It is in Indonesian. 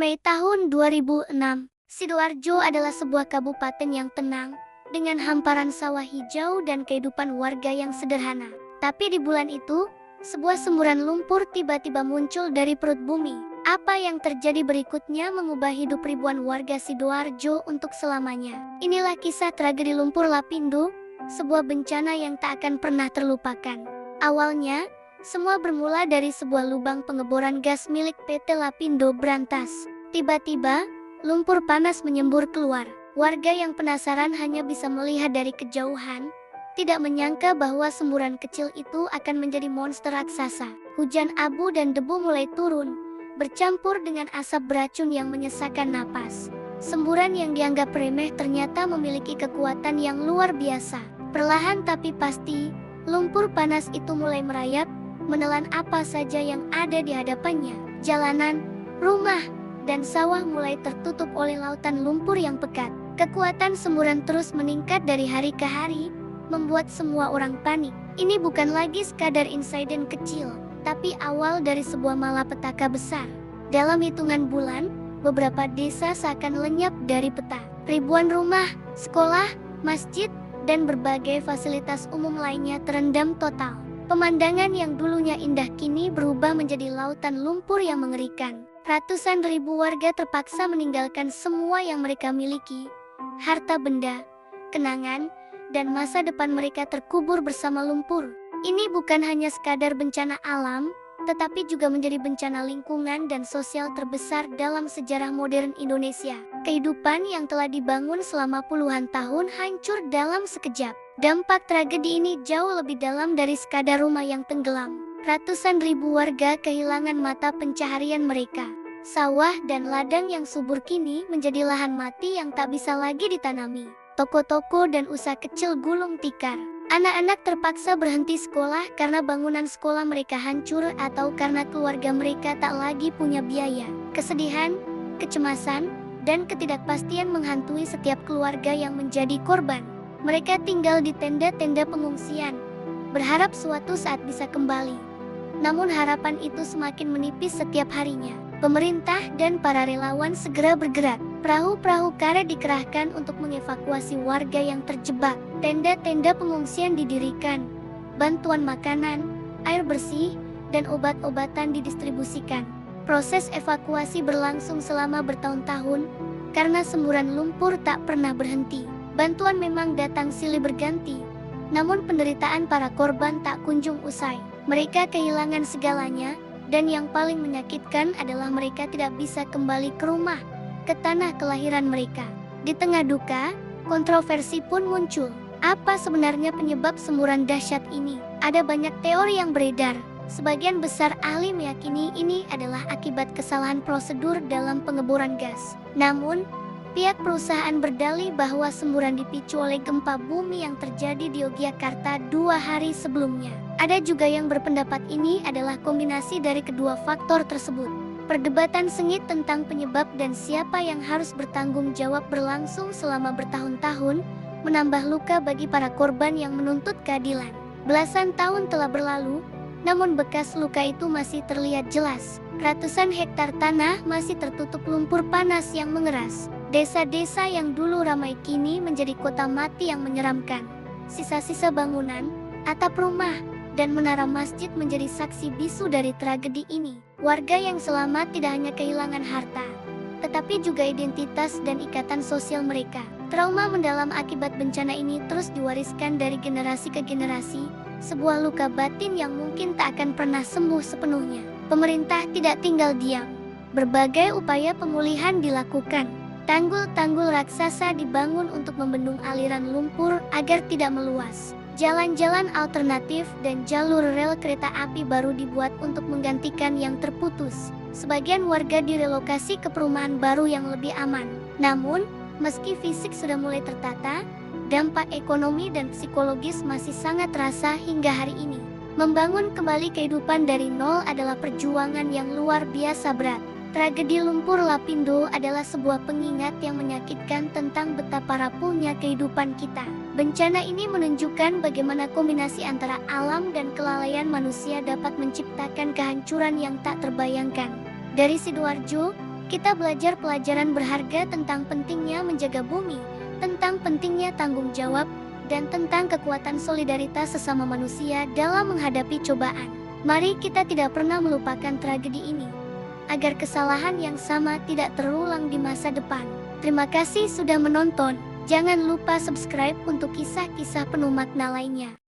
Mei tahun 2006, Sidoarjo adalah sebuah kabupaten yang tenang, dengan hamparan sawah hijau dan kehidupan warga yang sederhana. Tapi di bulan itu, sebuah semburan lumpur tiba-tiba muncul dari perut bumi. Apa yang terjadi berikutnya mengubah hidup ribuan warga Sidoarjo untuk selamanya. Inilah kisah tragedi lumpur Lapindo, sebuah bencana yang tak akan pernah terlupakan. Awalnya, semua bermula dari sebuah lubang pengeboran gas milik PT Lapindo Brantas. Tiba-tiba, lumpur panas menyembur keluar. Warga yang penasaran hanya bisa melihat dari kejauhan, tidak menyangka bahwa semburan kecil itu akan menjadi monster raksasa. Hujan abu dan debu mulai turun, bercampur dengan asap beracun yang menyesakkan napas. Semburan yang dianggap remeh ternyata memiliki kekuatan yang luar biasa. Perlahan tapi pasti, lumpur panas itu mulai merayap, menelan apa saja yang ada di hadapannya. Jalanan, rumah, dan sawah mulai tertutup oleh lautan lumpur yang pekat. Kekuatan semburan terus meningkat dari hari ke hari, membuat semua orang panik. Ini bukan lagi sekadar insiden kecil, tapi awal dari sebuah malapetaka besar. Dalam hitungan bulan, beberapa desa seakan lenyap dari peta. Ribuan rumah, sekolah, masjid, dan berbagai fasilitas umum lainnya terendam total. Pemandangan yang dulunya indah kini berubah menjadi lautan lumpur yang mengerikan. Ratusan ribu warga terpaksa meninggalkan semua yang mereka miliki, harta benda, kenangan, dan masa depan mereka terkubur bersama lumpur. Ini bukan hanya sekadar bencana alam, tetapi juga menjadi bencana lingkungan dan sosial terbesar dalam sejarah modern Indonesia. Kehidupan yang telah dibangun selama puluhan tahun hancur dalam sekejap. Dampak tragedi ini jauh lebih dalam dari sekadar rumah yang tenggelam. Ratusan ribu warga kehilangan mata pencaharian mereka. Sawah dan ladang yang subur kini menjadi lahan mati yang tak bisa lagi ditanami. Toko-toko dan usaha kecil gulung tikar. Anak-anak terpaksa berhenti sekolah karena bangunan sekolah mereka hancur atau karena keluarga mereka tak lagi punya biaya. Kesedihan, kecemasan, dan ketidakpastian menghantui setiap keluarga yang menjadi korban. Mereka tinggal di tenda-tenda pengungsian, berharap suatu saat bisa kembali. Namun harapan itu semakin menipis setiap harinya. Pemerintah dan para relawan segera bergerak. Perahu-perahu karet dikerahkan untuk mengevakuasi warga yang terjebak. Tenda-tenda pengungsian didirikan. Bantuan makanan, air bersih, dan obat-obatan didistribusikan. Proses evakuasi berlangsung selama bertahun-tahun, karena semburan lumpur tak pernah berhenti. Bantuan memang datang silih berganti, namun penderitaan para korban tak kunjung usai. Mereka kehilangan segalanya, dan yang paling menyakitkan adalah mereka tidak bisa kembali ke rumah, ke tanah kelahiran mereka. Di tengah duka, kontroversi pun muncul. Apa sebenarnya penyebab semburan dahsyat ini? Ada banyak teori yang beredar. Sebagian besar ahli meyakini ini adalah akibat kesalahan prosedur dalam pengeboran gas. Namun, pihak perusahaan berdalih bahwa semburan dipicu oleh gempa bumi yang terjadi di Yogyakarta 2 hari sebelumnya. Ada juga yang berpendapat ini adalah kombinasi dari kedua faktor tersebut. Perdebatan sengit tentang penyebab dan siapa yang harus bertanggung jawab berlangsung selama bertahun-tahun, menambah luka bagi para korban yang menuntut keadilan. Belasan tahun telah berlalu, namun bekas luka itu masih terlihat jelas. Ratusan hektar tanah masih tertutup lumpur panas yang mengeras. Desa-desa yang dulu ramai kini menjadi kota mati yang menyeramkan. Sisa-sisa bangunan, atap rumah, dan menara masjid menjadi saksi bisu dari tragedi ini. Warga yang selamat tidak hanya kehilangan harta, tetapi juga identitas dan ikatan sosial mereka. Trauma mendalam akibat bencana ini terus diwariskan dari generasi ke generasi, sebuah luka batin yang mungkin tak akan pernah sembuh sepenuhnya. Pemerintah tidak tinggal diam. Berbagai upaya pemulihan dilakukan. Tanggul-tanggul raksasa dibangun untuk membendung aliran lumpur agar tidak meluas. Jalan-jalan alternatif dan jalur rel kereta api baru dibuat untuk menggantikan yang terputus. Sebagian warga direlokasi ke perumahan baru yang lebih aman. Namun, meski fisik sudah mulai tertata, dampak ekonomi dan psikologis masih sangat terasa hingga hari ini. Membangun kembali kehidupan dari nol adalah perjuangan yang luar biasa berat. Tragedi lumpur Lapindo adalah sebuah pengingat yang menyakitkan tentang betapa rapuhnya kehidupan kita. Bencana ini menunjukkan bagaimana kombinasi antara alam dan kelalaian manusia dapat menciptakan kehancuran yang tak terbayangkan. Dari Sidoarjo, Kita belajar pelajaran berharga tentang pentingnya menjaga bumi, tentang pentingnya tanggung jawab, dan tentang kekuatan solidaritas sesama manusia dalam menghadapi cobaan. Mari kita tidak pernah melupakan tragedi ini, agar kesalahan yang sama tidak terulang di masa depan. Terima kasih sudah menonton. Jangan lupa subscribe untuk kisah-kisah penuh makna lainnya.